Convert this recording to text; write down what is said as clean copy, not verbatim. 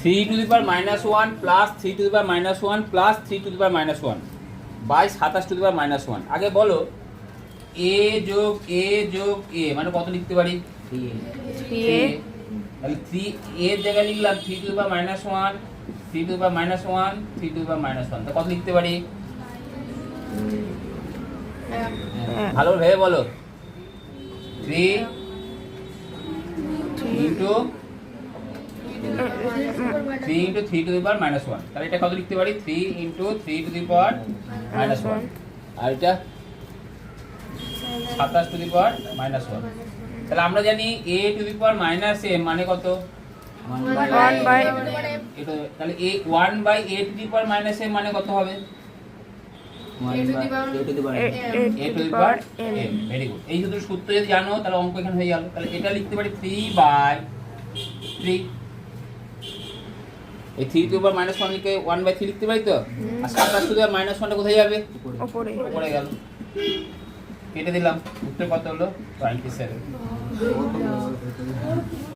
3 to the power -1 plus 3 to the power -1 plus 3 to the power -1 by 27 to the power -1। আগে বলো a যোগ a যোগ a মানে কত লিখতে পারি? 3a। তাহলে 3 এর জায়গায় লিখলাম 3 to the power -1 3 to the power -1 3 to the power -1। তো কত লিখতে পারি? ভালো ভেবে বলো। 3 into 3 into 3 to the power -1। তাহলে এটা কত লিখতে পারি? 3 ইনটু 3 টু দি পাওয়ার -1। আর এটা 27 টু দি পাওয়ার -1। তাহলে আমরা জানি a to the power -m মানে কত? 1 বাই এটা তাহলে a 1 by a to the power -m মানে কত হবে? a to the power m। Very good. এই যদি সূত্র যদি জানো তাহলে অঙ্ক এখানে হয়ে গেল। তাহলে এটা লিখতে পারি 3 বাই 3। এই 3 টু দি পাওয়ার -1 লিখে 1 বাই 3 লিখতে পারি তো। আর 27 টু দি পাওয়ার -1টা কোথায় যাবে? উপরে। উপরে গেল। কেটে দিলাম। উত্তর কত হলো? 27।